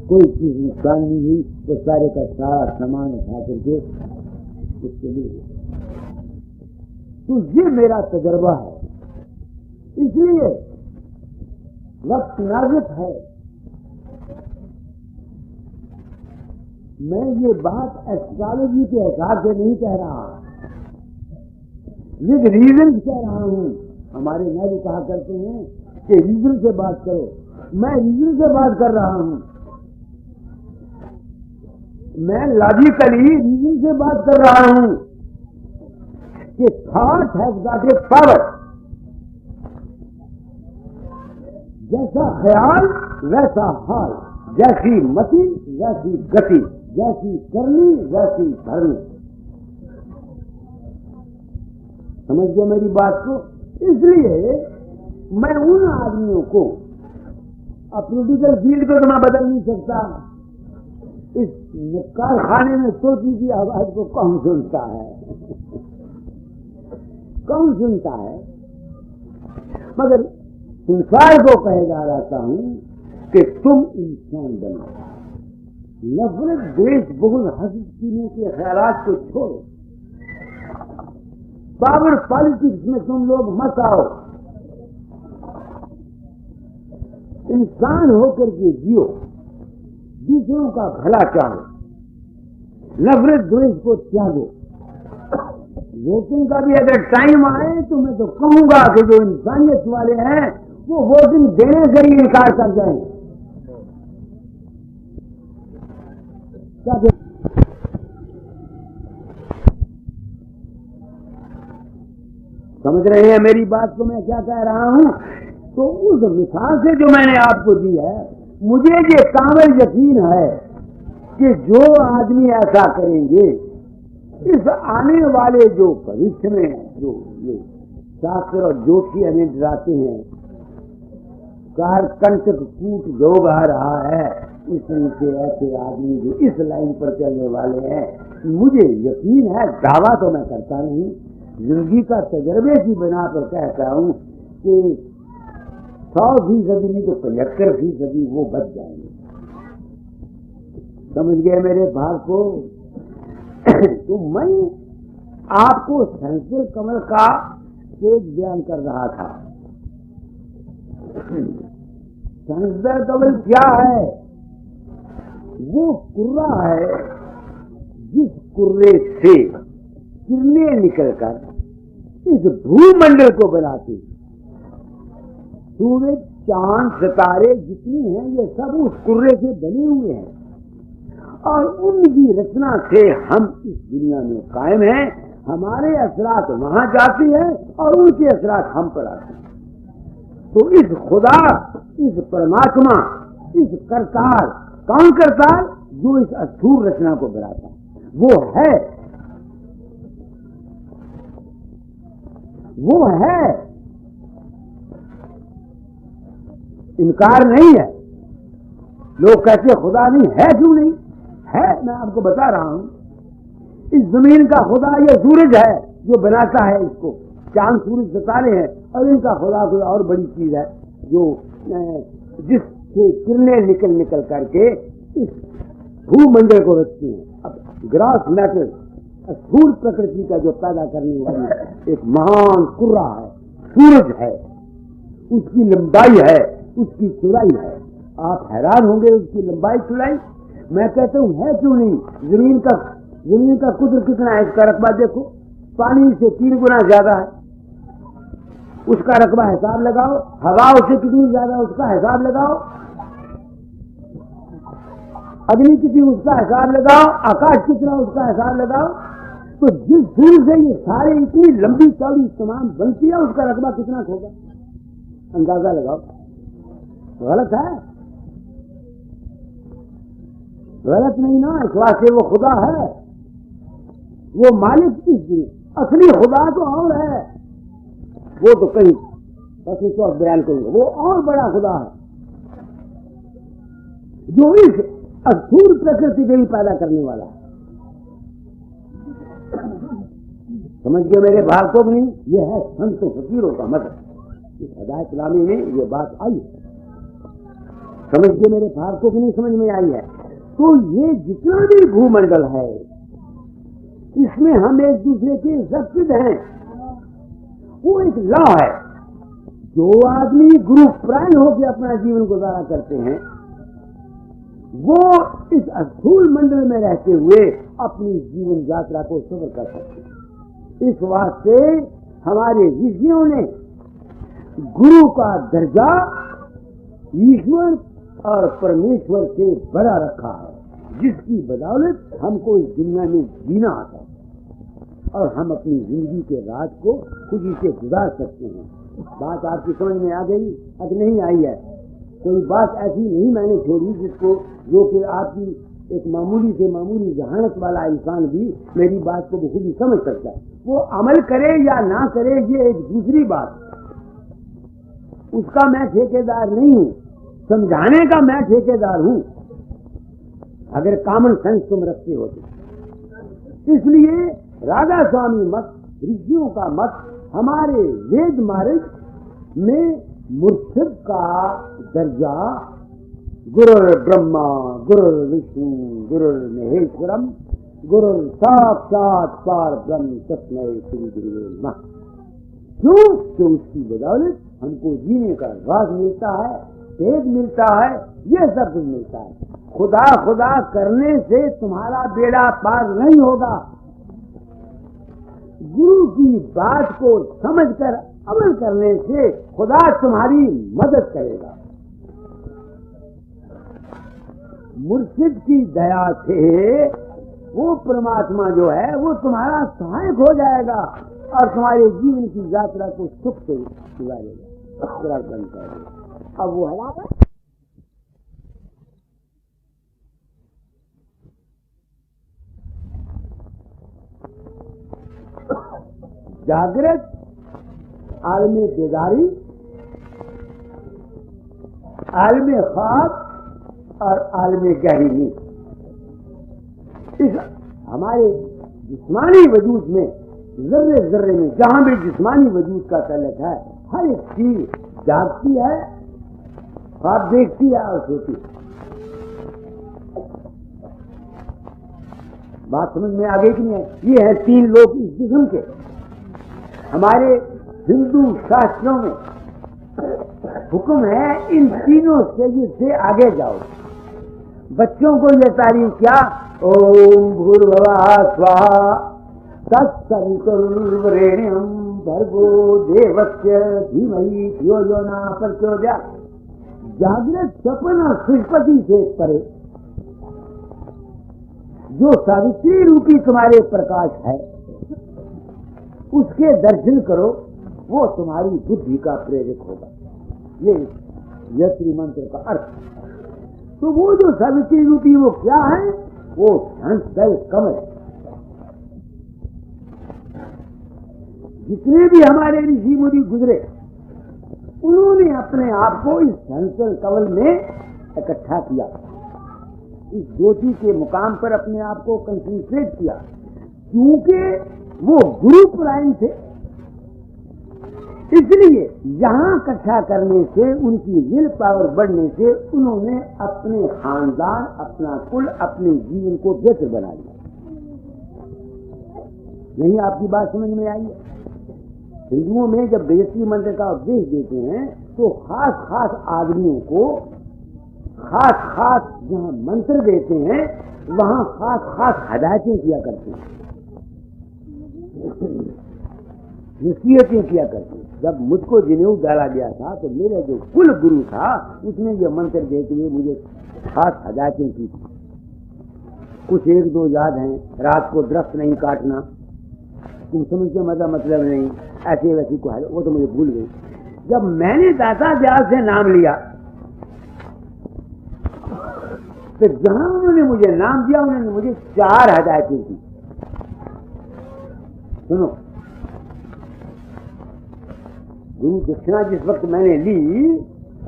कोई चीज नुकसान नहीं हुई। वो सारे का सारा सामान उठा करके उसके लिए। तो ये मेरा तजर्बा है, इसलिए वक्त नाजुक है। मैं ये बात एस्ट्रोलॉजी के हिसाब से नहीं कह रहा, विद रीजन कह रहा हूं। हमारे नेहरू कहा करते हैं कि रीजन से बात करो, मैं रीजन से बात कर रहा हूं। मैं लॉजिकली रीजन से बात कर रहा हूं कि thought has got a power. जैसा ख्याल वैसा हाल, जैसी मति वैसी गति, जैसी करनी वैसी भरनी। समझ गए मेरी बात को? इसलिए मैं उन आदमियों को, अब पॉलिटिकल फील्ड को तो मैं बदल नहीं सकता। इस कारखाने में तोती की आवाज को कौन सुनता है? कौन सुनता है? मगर संसार को कह जा रहा हूं कि तुम इंसान बनो। नफरत, द्वेष, बुग़्ज़, हसद, कीने के ख्यालात को छोड़ो। पावर पॉलिटिक्स में तुम लोग मत आओ। इंसान होकर के जियो, दूसरों का भला चाहो, नफरत द्वेष को त्यागो। वोटिंग का भी अगर टाइम आए तो मैं तो कहूंगा कि जो इंसानियत वाले हैं वो वोटिंग देने से ही इनकार कर जाएं। समझ रहे हैं मेरी बात को मैं क्या कह रहा हूं? तो उस मिसाल से जो मैंने आपको दी है, मुझे ये कामिल यकीन है कि जो आदमी ऐसा करेंगे, इस आने वाले जो भविष्य में जो ये शास्त्र और ज्योति हमें डराते हैं, कारकंटक कूट जोग आ रहा है, इसमें से ऐसे आदमी जो इस लाइन पर चलने वाले हैं, मुझे यकीन है, दावा तो मैं करता नहीं, जिंदगी का तजर्बे की बिना पर कहता हूं कि 100% नहीं तो 75% वो बच जाएंगे। समझ गए मेरे भाव को? तो मैं आपको संसद कमल का एक बयान कर रहा था। संसद कमल क्या है? वो कुर्रा है जिस कुर्रे से किरणें निकलकर इस भूमंडल को बनाती। सूर्य, चांद, सितारे जितनी हैं ये सब उस कुर्रे से बने हुए हैं और उनकी रचना से हम इस दुनिया में कायम हैं। हमारे असरात वहां जाती हैं और उनके असरात हम पर आते हैं। तो इस खुदा, इस परमात्मा, इस करतार, कौन करतार? जो इस अस्थूल रचना को बनाता वो है, वो है, इनकार नहीं है। लोग कहते खुदा नहीं है, क्यों नहीं है? मैं आपको बता रहा हूं, इस जमीन का खुदा ये सूरज है जो बनाता है इसको, चांद सूरज सितारे हैं, और इनका खुदा कोई और बड़ी चीज है जो जिससे किरणें निकल निकल करके इस भूमंडल को रचती हैं। अब ग्रॉस मैटर, स्थूल प्रकृति का जो पैदा करने वाली एक महान कुर्रा है, सूरज है, उसकी लंबाई है, उसकी चौड़ाई है। आप हैरान होंगे उसकी लंबाई चौड़ाई। मैं कहता हूं है क्यों नहीं? जमीन का कुदर कितना है, इसका रकबा देखो, पानी से 3 गुना ज्यादा है, उसका रकबा हिसाब लगाओ। हवा से कितनी ज्यादा, उसका हिसाब लगाओ। अग्नि कितनी, उसका हिसाब लगाओ। आकाश कितना, उसका हिसाब लगाओ। तो जिस दूर से ये सारे इतनी लंबी चौड़ी तमाम बनती है, उसका रकबा कितना होगा, अंदाजा लगाओ। गलत है? गलत नहीं ना, इस वास्ते वो खुदा है, वो मालिक। इस असली खुदा तो और है, वो तो कहीं बस उसको बयान करूंगा। वो और बड़ा खुदा है जो इस अस्थूल प्रकृति के भी पैदा करने वाला है। समझ गए मेरे भाव को? नहीं, ये है संतों फकीरों का मतलब। इस हिदायत नामे में ये बात आई है। समझ गए मेरे भाव को? नहीं समझ में आई है? तो ये जितना भी भूमंडल है, इसमें हम एक दूसरे के सत्य हैं। वो एक लॉ है। जो आदमी गुरु प्राण होकर अपना जीवन गुजारा करते हैं, वो इस अस्थूल मंडल में रहते हुए अपनी जीवन यात्रा को सफल कर सकते हैं। इस वास्ते हमारे ऋषियों ने गुरु का दर्जा ईश्वर और परमेश्वर से बड़ा रखा है, जिसकी बदौलत हमको इस दुनिया में जीना आता है और हम अपनी जिंदगी के राज को खुशी से गुजार सकते हैं। बात आपकी समझ में आ गई? अब नहीं आई है? कोई बात ऐसी नहीं मैंने छोड़ी जिसको, जो कि आपकी एक मामूली से मामूली जहानत वाला इंसान भी मेरी बात को बखूबी समझ सकता है। वो अमल करे या ना करे ये एक दूसरी बात, उसका मैं ठेकेदार नहीं हूं, समझाने का मैं ठेकेदार हूं, अगर कॉमन सेंस तुम रखते हो तो। इसलिए राधा स्वामी मत, ऋषियों का मत, हमारे वेद मार्ग में मुर्शिद का दर्जा गुरुर ब्रह्मा, गुरुर विष्णु, गुरुर महेश्वरम, गुरुर साक्षात पार ब्रह्म तस्मै श्री गुरुवे नमः। क्यों? कि उसकी बदौलत हमको जीने का राज मिलता है, तेज मिलता है, ये सब कुछ मिलता है। खुदा खुदा करने से तुम्हारा बेड़ा पार नहीं होगा। गुरु की बात को समझकर अमल करने से खुदा तुम्हारी मदद करेगा। मुर्शिद की दया से वो परमात्मा जो है वो तुम्हारा सहायक हो जाएगा और तुम्हारे जीवन की यात्रा को सुख से गुजारेगा। अब वो है जागृत, आलमे बेदारी, आलमे ख्वाब और आलमे गहरी नींद। इस हमारे जिस्मानी वजूद में जर्रे जर्रे में जहां भी जिस्मानी वजूद का तलक है, हर एक चीज जागती है ख्वाब देखती है और सोती। बात समझ में आ गई कि नहीं? ये है 3 लोग इस जिस्म के। हमारे हिंदू शास्त्रों में हुक्म है इन तीनों स्टेज से आगे जाओ। बच्चों को ये तालीम क्या, ओम भूर्भुवः स्वाहा तत्सवितुर्वरेण्यं भर्गो देवस्य धीमहि धियो यो न प्रचोदयात्। जागृत सपन और सुषुप्ति से परे जो सावित्री रूपी तुम्हारे प्रकाश है उसके दर्शन करो, वो तुम्हारी बुद्धि का प्रेरक होगा। ये यत्री मंत्र का अर्थ। तो वो जो सावित्री रूपी वो क्या है, वो हंसदल कमल है। जितने भी हमारे ऋषि मुनि गुजरे उन्होंने अपने आप को इस हंसदल कमल में इकट्ठा किया, इस ज्योति के मुकाम पर अपने आप को कंसंट्रेट किया, क्योंकि वो गुरु परायण थे। इसलिए यहां इकट्ठा करने से, उनकी विल पावर बढ़ने से उन्होंने अपने खानदान, अपना कुल, अपने जीवन को बेहतर बना लिया। नहीं आपकी बात समझ में आई है? हिंदुओं में जब गायत्री मंत्र का उपदेश देते हैं तो खास खास आदमियों को खास खास जहां मंत्र देते हैं वहां खास खास हदायतें किया करते हैं, नसीहतें किया करते हैं। जब मुझको जनेऊ डाला गया था तो मेरा जो कुल गुरु था उसने ये मंत्र देते हुए मुझे खास हदायतें की थी। कुछ 1-2 याद हैं। रात को दरख्त नहीं काटना, तुम समझते मतलब नहीं, ऐसे वैसी को है, वो तो मुझे भूल गई। जब मैंने दाता दयाल से नाम लिया तो जहां उन्होंने मुझे नाम दिया उन्होंने मुझे 4 हदायतें दी। सुनो, गुरु दक्षिणा जिस वक्त मैंने ली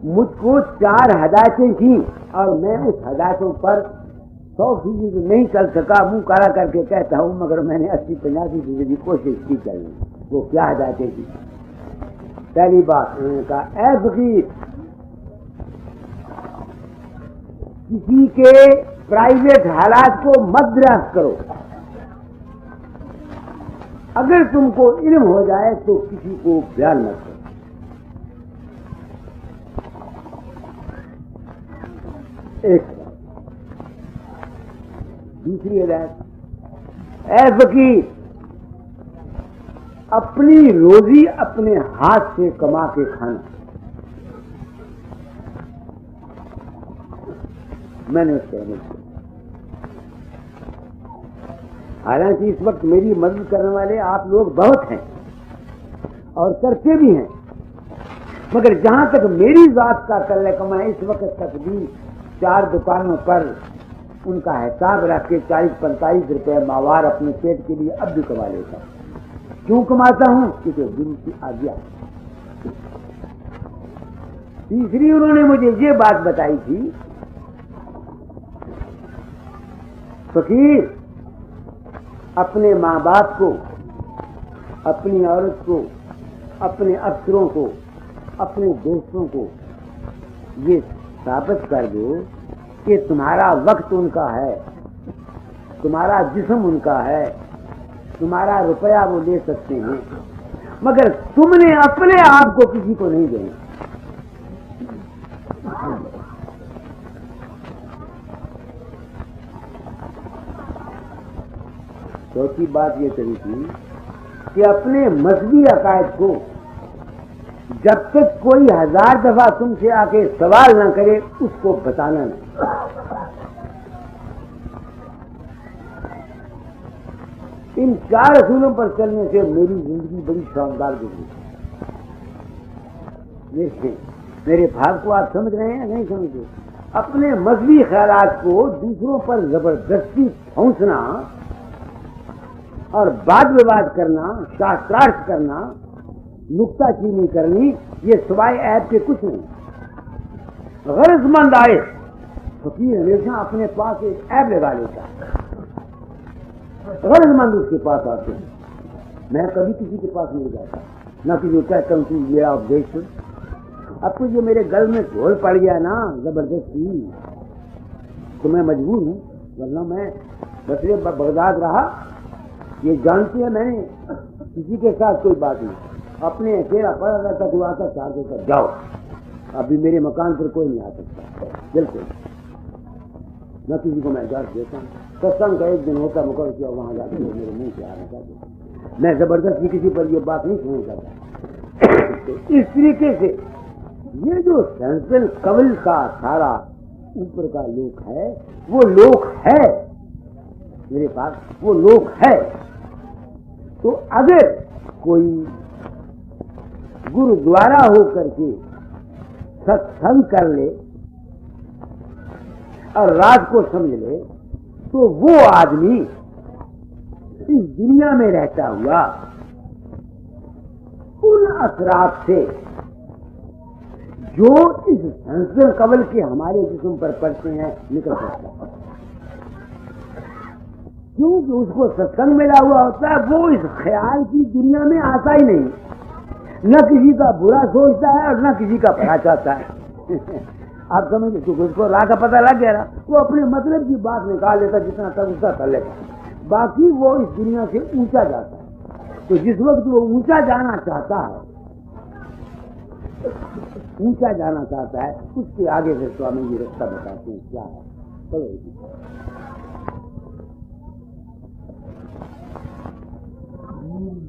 मुझको 4 हदायतें थी और मैं उस हदायतों पर 100% नहीं चल सका। मुंह काला करके कहता हूं, मगर मैंने 80-85% कोशिश की चलने। वो क्या हदायतें थी? पहली बात उन्होंने कहा, ऐ फकीर, किसी के प्राइवेट हालात को मत ग्रास करो। अगर तुमको इल्म हो जाए तो किसी को बयान मत करो। एक। दूसरी हिदायत, ऐ फकीर, अपनी रोजी अपने हाथ से कमा के खाना। मैंने उसको अमल किया। हालांकि इस वक्त मेरी मदद करने वाले आप लोग बहुत हैं और करते भी हैं, मगर जहां तक मेरी जात का तल्लुक, मैं इस वक्त तक भी 4 दुकानों पर उनका हिसाब रख के 40-45 रुपए मावार अपने पेट के लिए अब भी कमा लेता हूं। क्यों कमाता हूं? क्योंकि गुरु की आज्ञा। तीसरी उन्होंने मुझे ये बात बताई थी, फकीर, अपने माँ बाप को, अपनी औरत को, अपने अफसरों को, अपने दोस्तों को ये साबित कर दो कि तुम्हारा वक्त उनका है, तुम्हारा जिस्म उनका है, तुम्हारा रुपया वो ले सकते हैं, मगर तुमने अपने आप को किसी को नहीं देना। चौथी बात ये कही थी कि अपने मजहबी अकायद को जब तक कोई 1000 दफा तुमसे आके सवाल ना करे उसको बताना नहीं। इन 4 असूलों पर चलने से मेरी जिंदगी बड़ी शानदार गुजरी। मेरे भाव को आप समझ रहे हैं? नहीं समझ रहे? अपने मजहबी ख्यालात को दूसरों पर जबरदस्ती ठूंसना और वाद विवाद करना, शास्त्रार्थ करना, नुक्ताचीनी करनी, ये सिवाय ऐब के कुछ नहीं। गरजमंद आए फकीर हमेशा अपने पास एक ऐब लगा लेता है, गरजमंद उसके पास आते हैं। मैं कभी किसी के पास नहीं जाता, ना किसी को कहता हूं कि ये आप देख अब तो जो मेरे गल में ढोल पड़ गया ना जबरदस्ती, तो मैं मजबूर हूँ, वरना मैं बसरे बगदाद रहा। ये जानती है मैंने किसी के साथ कोई बात नहीं, अपने अकेला पड़ा रहता, कोई आता चार देकर जाओ, अभी मेरे मकान पर कोई नहीं आ सकता, बिल्कुल न किसी को मैं डर देता हूँ। सत्संग का एक दिन होता मुकर किया, वहां जाकर मेरे मुंह से आना चाहते, मैं जबरदस्ती किसी पर ये बात नहीं सुनना चाहता। तो इस तरीके से ये जो सेंसर कवल का सारा ऊपर का लोक है, वो लोक है मेरे पास, वो लोक है। तो अगर कोई गुरुद्वारा होकर के सत्संग कर ले और राज को समझ ले, तो वो आदमी इस दुनिया में रहता हुआ उन असरात से जो इस संसार कवल के हमारे जिस्म पर पड़ते हैं निकल सकता है, क्योंकि उसको सत्संग मिला हुआ होता है। वो इस ख्याल की दुनिया में आता ही नहीं, न किसी का बुरा सोचता है और न किसी का भला चाहता है। आप समझ, क्योंकि उसको राह का पता लग गया ना, वो अपने मतलब की बात निकाल लेता, जितना तक उसका कर लेता, बाकी वो इस दुनिया से ऊंचा जाता है। तो जिस वक्त वो ऊंचा जाना चाहता है, ऊंचा जाना चाहता है, उसके आगे से स्वामी जी रास्ता बताते हैं क्या है। चलो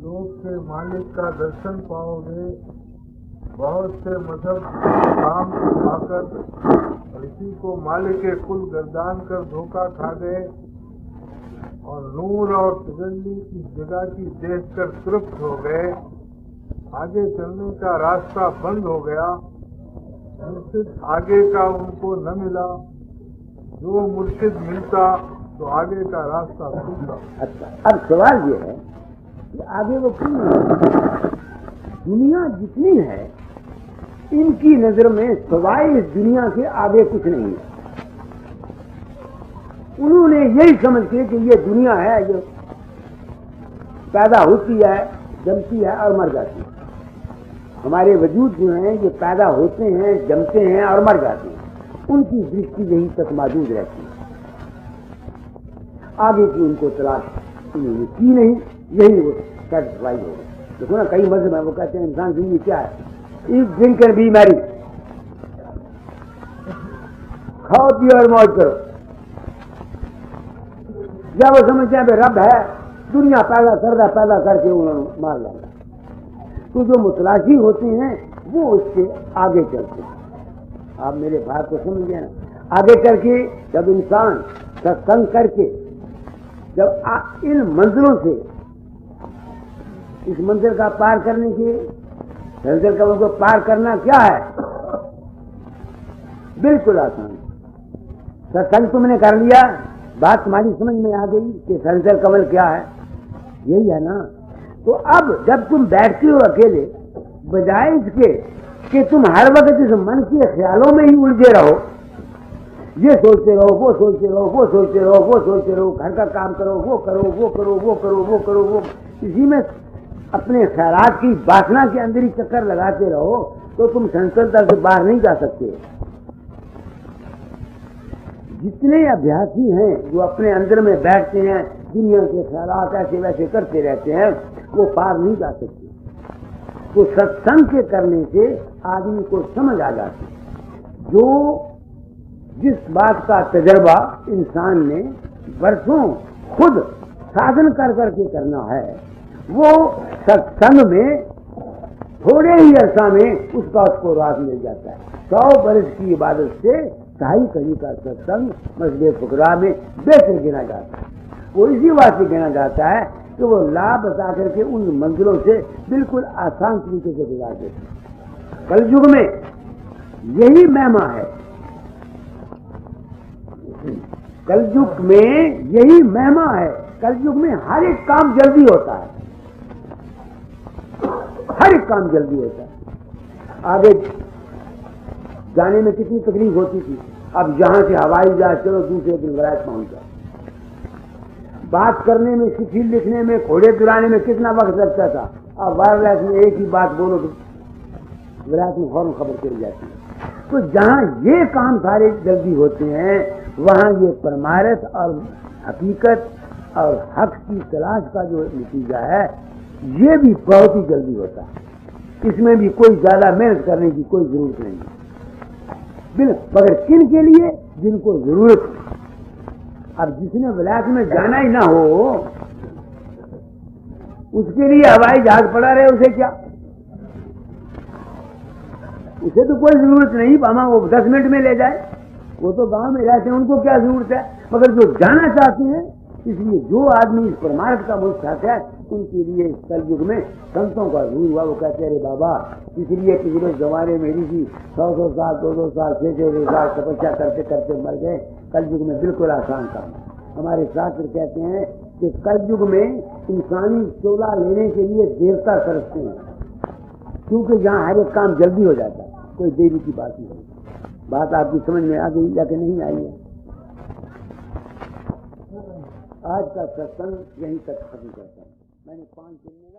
लोक के मालिक का दर्शन पाओगे, बहुत से मजहब काम खाकर इसी को मालिक के कुल गर्दान कर धोखा खा गए और नूर और तजल्ली की जगह की देखकर तृप्त हो गए। आगे चलने का रास्ता बंद हो गया, मुर्शिद आगे का उनको न मिला, जो मुर्शिद मिलता तो आगे का रास्ता खुलता। अच्छा, अब सवाल ये है कि आगे वो क्यों नहीं? दुनिया जितनी है इनकी नजर में सवाए इस दुनिया के आगे कुछ नहीं है। उन्होंने यही समझ के कि ये दुनिया है, जो पैदा होती है, जमती है और मर जाती है। हमारे वजूद जो हैं ये पैदा होते हैं, जमते हैं और मर जाते हैं, उनकी दृष्टि यहीं तक मौजूद रहती है। आगे की उनको तलाश उन्होंने की नहीं, यही वो सेटिस्फाई हो गए। देखो ना, कई मजहब है वो कहते हैं इंसान जिंदगी क्या है, eat drink and B Mary, खाओ पियो और मौज करो। जब वो समझते हैं रब है, दुनिया पैदा करदा पैदा करके उन्होंने मार डाला। तो जो मुतलाशी होते हैं वो उससे आगे चलते हैं। आप मेरे बात को समझ गए ना? आगे करके जब इंसान सत्संग करके जब इन मंजिलों से इस मंजिल का पार करने के मंजिल का उनको पार करना क्या है, बिल्कुल आसान। सत्संग तुमने कर लिया, बात तुम्हारी समझ में आ गई कि संजल कमल क्या है, यही है ना। तो अब जब तुम बैठते हो अकेले, बजाय इसके कि तुम हर वक्त इस मन के ख्यालों में ही उलझे रहो, ये सोचते रहो, वो सोचते रहो, वो सोचते रहो, वो सोचते रहो, घर का काम करो, वो करो, वो करो, वो करो, वो करो, वो इसी में अपने ख्यालात की वासना के अंदर ही चक्कर लगाते रहो, तो तुम संसदता से बाहर नहीं जा सकते। जितने अभ्यासी हैं जो अपने अंदर में बैठते हैं, दुनिया के ख्यालात ऐसे वैसे करते रहते हैं, वो पार नहीं जा सकते। तो सत्संग के करने से आदमी को समझ आ जाती है। जो जिस बात का तजर्बा इंसान ने वर्षों खुद साधन कर करके करना है, वो सत्संग में थोड़े ही अरसा में उसको राज मिल जाता है। 100 वर्ष की इबादत से 2.5 कड़ी का सत्संग मस्जिद फुकरा में बेहतर गिना जाता है। वो इसी वास्ते गिना जाता है कि वो लाभ बता करके उन मंजिलों से बिल्कुल आसान तरीके से गुजार देते। कलयुग में यही महिमा है, कलयुग में यही महिमा है। कलयुग में हर एक काम जल्दी होता है, हर एक काम जल्दी होता है। आगे जाने में कितनी तकलीफ होती थी, अब यहां से हवाई जहाज चलो दूसरे दिन वरायत पहुंच जाओ। बात करने में, चिट्ठी लिखने में, घोड़े दुलाने में कितना वक्त लगता था, अब वायरलेस में एक ही बात बोलो तो विराट में फौरन खबर चली जाती है। तो जहां ये काम सारे जल्दी होते हैं वहां ये परमार्थ और हकीकत और हक की तलाश का जो नतीजा है ये भी बहुत ही जल्दी होता है। इसमें भी कोई ज्यादा मेहनत करने की कोई जरूरत नहीं है, मगर किन के लिए? जिनको जरूरत है। अब जिसने विलायत में जाना ही ना हो उसके लिए हवाई जहाज पड़ा रहे, उसे क्या? उसे तो कोई जरूरत नहीं, मामा वो 10 मिनट में ले जाए, वो तो गांव में रहते हैं, उनको क्या जरूरत है? मगर जो जाना चाहते हैं, इसलिए जो आदमी इस परमार्थ का मुझ चाहता है उनके लिए इस कलयुग में संतों का जरूर हुआ। वो कहते हैं अरे बाबा, इसलिए पिछले जमाने में ऋषि 100 साल 200 साल 600 साल तपस्या करते करते मर गए, कलयुग में बिल्कुल आसान काम। हमारे शास्त्र कहते हैं कि कलयुग में इंसानी चोला लेने के लिए देवता तरसते हैं, क्योंकि यहाँ हर एक काम जल्दी हो जाता है, कोई देरी की बात नहीं। बात आपकी समझ में आ गई या कि नहीं आई है? आज का सत्संग यहीं तक खत्म करता हूँ। मैंने 5 दिन में